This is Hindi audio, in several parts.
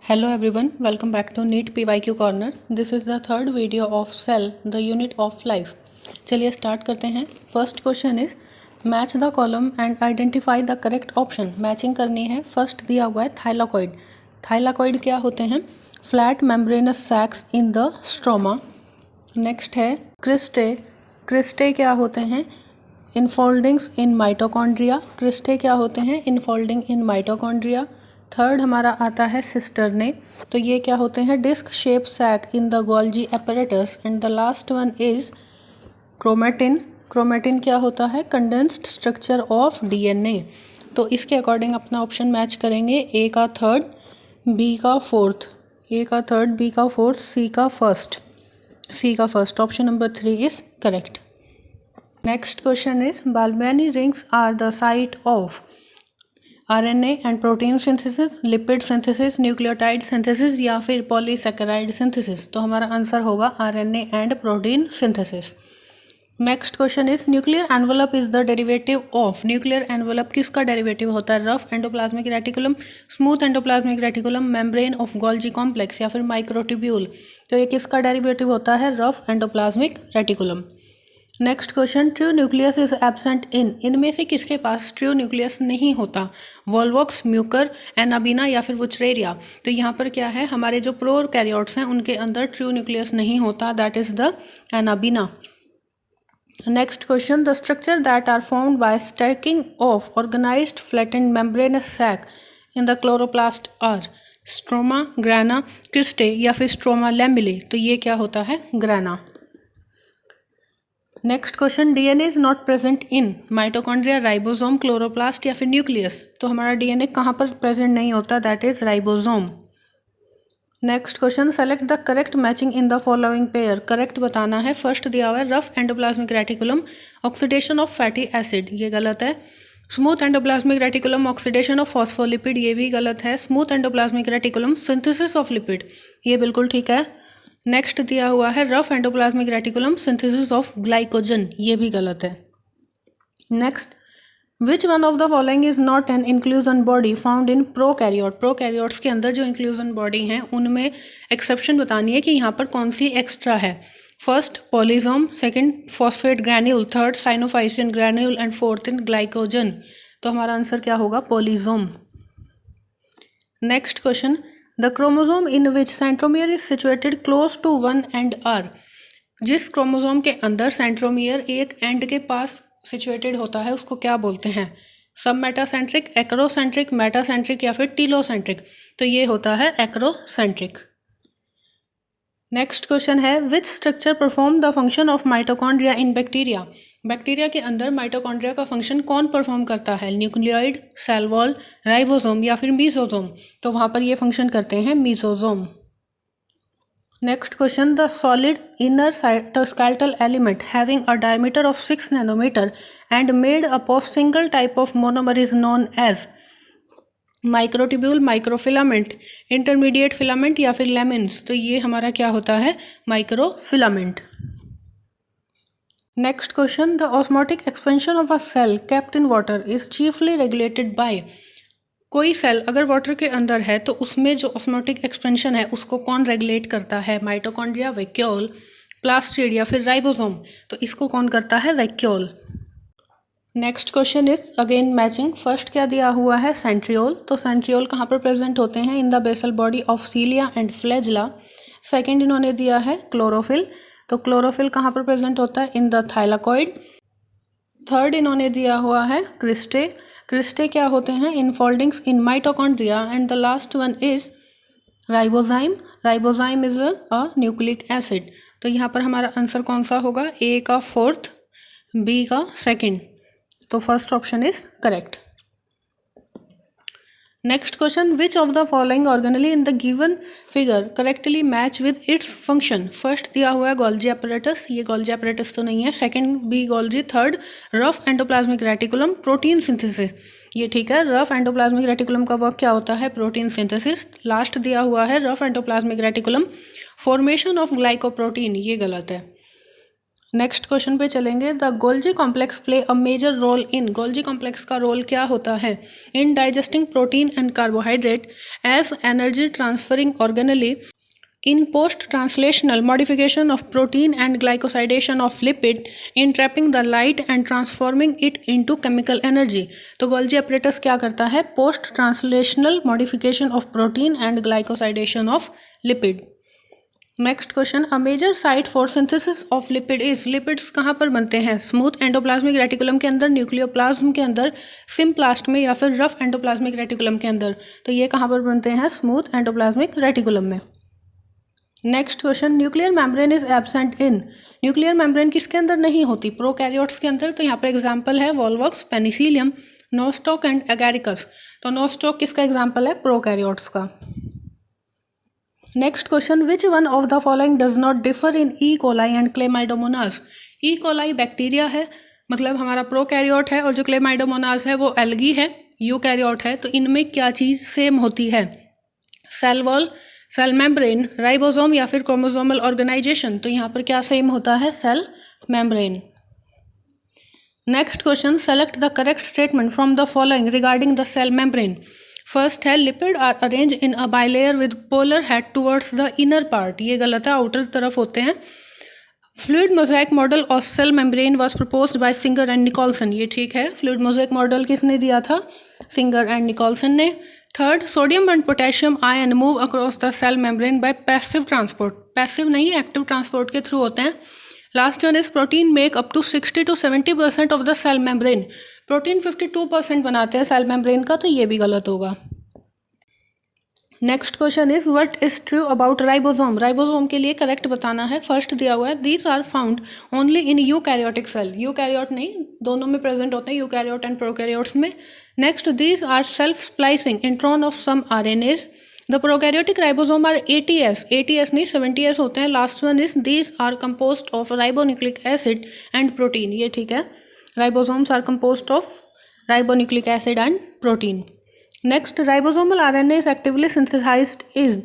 Hello everyone, welcome back to NEET PYQ Corner. This is the third video of Cell, the unit of life. चलिए स्टार्ट करते हैं. First question is match the column and identify the correct option. Matching करनी है. फर्स्ट दिया हुआ है थाइलाकॉइड. थाइलाकॉइड क्या होते हैं? Flat membranous sacs in the stroma. Next है क्रिस्टे. क्रिस्टे क्या होते हैं? Infoldings in mitochondria. क्रिस्टे क्या होते हैं? Infolding in mitochondria. थर्ड हमारा आता है सिस्टर्ने. तो ये क्या होते हैं? Disc shape sac in the Golgi apparatus. And the last one is chromatin. Chromatin क्या होता है? Condensed structure of DNA. तो इसके अकॉर्डिंग अपना ऑप्शन मैच करेंगे. ए का थर्ड, बी का फोर्थ. ए का थर्ड, बी का फोर्थ, सी का फर्स्ट. सी का first. Option number 3 is correct. Next question is Balbiani rings are the site of RNA and protein synthesis, lipid synthesis, nucleotide synthesis या फिर पॉलीसैकेराइड सिंथेसिस. तो हमारा आंसर होगा RNA and protein synthesis. Next question is nuclear envelope is the derivative of. Nuclear envelope किसका डेरिवेटिव होता है? Rough endoplasmic reticulum, smooth endoplasmic reticulum, membrane of Golgi complex या फिर माइक्रोट्यूब्यूल. तो ये किसका डेरिवेटिव होता है? Rough endoplasmic reticulum. Next question true nucleus is absent in. इनमें से किसके पास ट्रू न्यूक्लियस नहीं होता? वोल्वॉक्स, म्यूकर, एनाबीना या फिर वुचरेरिया. तो यहाँ पर क्या है? हमारे जो प्रोकैरियोट्स हैं उनके अंदर ट्रू न्यूक्लियस नहीं होता. That is the Anabaena. Next question the structure that are formed by stacking of organised flattened membranous sac in the chloroplast are stroma, grana, cristae या फिर स्ट्रोमा लैमिले. तो ये क्या होता है? Grana. Next question DNA is not present in mitochondria, ribosome, chloroplast या फिर न्यूक्लियस. तो हमारा डीएनए कहाँ पर प्रेजेंट नहीं होता? That is ribosome. Next question select the correct matching in the following pair. Correct बताना है. फर्स्ट दिया हुआ है rough endoplasmic reticulum, oxidation of fatty acid. ये गलत है. Smooth endoplasmic reticulum, oxidation of phospholipid. ये भी गलत है. Smooth endoplasmic reticulum, synthesis of lipid. ये बिल्कुल ठीक है. नेक्स्ट दिया हुआ है rough endoplasmic reticulum, synthesis of glycogen. ये भी गलत है. Next which one of the following is not an inclusion body found in prokaryote. Prokaryotes के अंदर जो इंक्लूजन बॉडी हैं उनमें एक्सेप्शन बतानी है कि यहाँ पर कौन सी एक्स्ट्रा है. First polysome, second phosphate granule, third cyanophycin granule and fourth in glycogen. तो हमारा आंसर क्या होगा? Polysome. Next question the chromosome in which centromere is situated close to one end are. जिस क्रोमोजोम के अंदर सेंट्रोमियर एक एंड के पास सिचुएटेड होता है उसको क्या बोलते हैं? सब मेटासेंट्रिक, एक्रोसेंट्रिक, मेटासेंट्रिक या फिर टीलोसेंट्रिक. तो ये होता है एक्रोसेंट्रिक. नेक्स्ट क्वेश्चन है which structure perform the function of mitochondria in bacteria. Bacteria के अंदर माइटोकॉन्ड्रिया का फंक्शन कौन परफॉर्म करता है? न्यूक्लियोइड, सेल वॉल, राइबोसोम या फिर मीसोसोम. तो वहाँ पर ये फंक्शन करते हैं mesosome. Next question the solid inner cytoskeletal element having a diameter of 6 nanometre and made up of single type of monomer is known as microtubule, microfilament, intermediate filament या फिर लेमिन्स. तो ये हमारा क्या होता है? Microfilament. Next question the osmotic expansion of a cell kept in water is chiefly regulated by. कोई सेल अगर वाटर के अंदर है तो उसमें जो ऑस्मोटिक एक्सपेंशन है उसको कौन रेगुलेट करता है? माइटोकॉन्ड्रिया, वैक्यूल, प्लास्टिड या फिर राइबोसोम. तो इसको कौन करता है? Vacuole. Next question is again matching. First क्या दिया हुआ है? सेंट्रियोल. तो सेंट्रियोल कहाँ पर प्रेजेंट होते हैं? In the basal body of cilia and flagella. Second इन्होंने दिया है क्लोरोफिल. तो क्लोरोफिल कहाँ पर प्रेजेंट होता है? In the thylakoid. थर्ड इन्होंने दिया हुआ है क्रिस्टे. क्रिस्टे क्या होते हैं? Infoldings in mitochondria. And the last one is ribozyme. Ribozyme is a nucleic acid. तो यहाँ पर हमारा आंसर कौन सा होगा? ए का फोर्थ, बी का सेकेंड. तो first option is correct. Next question which of the following organelle in the given figure correctly match with its function. First दिया हुआ है गोल्जी एपरेटस. ये गोल्जी एपरेटस तो नहीं है. Second B Golgi. Third rough endoplasmic reticulum, protein synthesis. ये ठीक है. रफ एंडोप्लाज्मिक रेटिकुलम का वर्क क्या होता है? Protein synthesis. लास्ट दिया हुआ है rough endoplasmic reticulum, formation of glycoprotein. ये गलत है. नेक्स्ट क्वेश्चन पे चलेंगे। The Golgi complex play a major role in, Golgi complex का रोल क्या होता है? In digesting protein and carbohydrate, as energy transferring organelle, in post-translational modification of protein and glycosylation of lipid, in trapping the light and transforming it into chemical energy। तो गोल्जी apparatus क्या करता है? Post translational modification of protein and glycosidation of lipid. Next question, a major site for synthesis of lipid is, lipids कहाँ पर बनते हैं? स्मूथ एंडोप्लाज्मिक रेटिकुलम के अंदर, न्यूक्लियोप्लाज्म के अंदर, सिम्प्लास्ट में, या फिर रफ एंडोप्लाज्मिक रेटिकुलम के अंदर। तो ये कहाँ पर बनते हैं? स्मूथ एंडोप्लाज्मिक रेटिकुलम में। Next question, nuclear membrane is absent in, nuclear membrane किसके अंदर नहीं होती? प्रोकैरियोट्स के अंदर। तो यहाँ पर एग्जांपल है वॉल्वॉक्स, पेनिसिलियम, नोस्टॉक एंड एगैरिकस। तो नोस्टॉक किसका एग्जांपल है? प्रोकैरियोट्स का। Next question, which one of the following does not differ in E coli and Chlamydomonas. E coli bacteria है, मतलब हमारा प्रोकैरियोट है, और जो क्लेमाइडोमोनास है वो एल्गी है, यूकैरियोट है। तो इनमें क्या चीज़ सेम होती है? Cell wall, cell membrane, ribosome, या फिर क्रोमोसोमल ऑर्गेनाइजेशन। तो यहाँ पर क्या सेम होता है? Cell membrane. Next question, select the correct statement from the following regarding the cell membrane. First है lipid are arrange in a bilayer with polar head towards the inner part, ये गलत है, आउटर तरफ होते हैं। Fluid mosaic model of cell membrane was proposed by Singer and Nicolson, ये ठीक है। फ्लूइड मोज़ेक मॉडल किसने दिया था? सिंगर एंड निकोलसन ने। Third, sodium and potassium ion move across the cell membrane by passive transport, passive नहीं, एक्टिव ट्रांसपोर्ट के थ्रू होते हैं। Last one is protein make up to 60 to 70% of the cell membrane, protein 52% बनाते हैं सेल मेम्ब्रेन का, तो ये भी गलत होगा। Next question is what is true about ribosome, ribosome के लिए करेक्ट बताना है। फर्स्ट दिया हुआ है these are found only in eukaryotic cell, eukaryote नहीं, दोनों में प्रेजेंट होते हैं, यूकैरियोट एंड प्रोकैरियोट्स में। Next, these are self splicing intron of some RNAs. The prokaryotic ribosome are 80S, 80S नहीं 70S होते हैं। Last one is these are composed of ribonucleic acid and protein, ये ठीक है। Ribosomes are composed of ribonucleic acid and protein. Next, ribosomal RNA is actively synthesised in,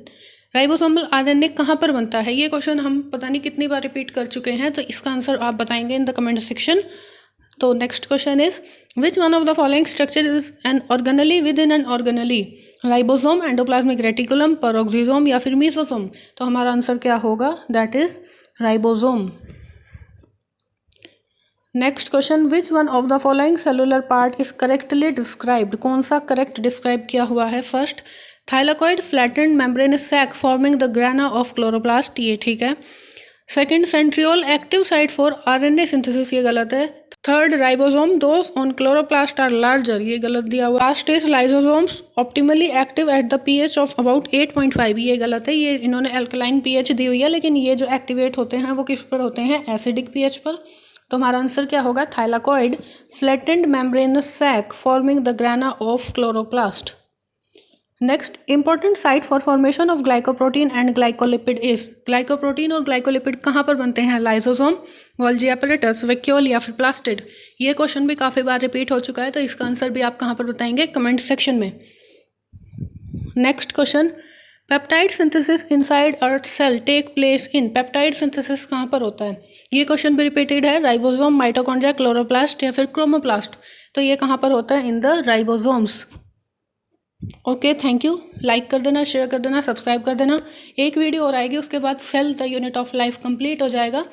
ribosomal RNA कहाँ पर बनता है? ये क्वेश्चन हम पता नहीं कितनी बार रिपीट कर चुके हैं, तो इसका आंसर आप बताएंगे इन द कमेंट सेक्शन। तो next question is which one of the following structure is an organelle within an organelle, ribosome, endoplasmic reticulum, peroxisome, या फिर मीसोसोम। तो हमारा आंसर क्या होगा? That is ribosome. Next question, which one of the following cellular part is correctly described, कौन सा करेक्ट डिस्क्राइब किया हुआ है? First, thylakoid flattened membranous sac forming the grana of chloroplast, ये ठीक है। Second, centriole active site for RNA synthesis, ये गलत है। Third, ribosome those on chloroplast are larger, ये गलत दिया हुआ। Last is lysosomes optimally active at the pH of about 8.5, ये गलत है। ये इन्होंने एल्कलाइन pH दी हुई है, लेकिन ये जो एक्टिवेट होते हैं वो किस पर होते हैं? एसिडिक pH पर। तो हमारा आंसर क्या होगा? Thylakoid flattened membranous sac forming the grana of chloroplast. Next, important site for formation of glycoprotein and glycolipid is, glycoprotein और ग्लाइकोलिपिड कहाँ पर बनते हैं? लाइसोसोम, गोल्जी एपरेटस, वैक्यूल, या फिर प्लास्टिड। ये क्वेश्चन भी काफ़ी बार रिपीट हो चुका है, तो इसका आंसर भी आप कहाँ पर बताएंगे? कमेंट सेक्शन में। Next question, peptide synthesis inside earth cell take place in, peptide synthesis कहाँ पर होता है? ये क्वेश्चन भी रिपीटेड है, राइबोसोम, माइटोकॉन्ड्रिया, क्लोरोप्लास्ट, या फिर क्रोमोप्लास्ट। तो ये कहाँ पर होता है? In the ribosomes. Okay, thank you. Like कर देना, शेयर कर देना, सब्सक्राइब कर देना। एक वीडियो और आएगी, उसके बाद cell the unit of life complete हो जाएगा।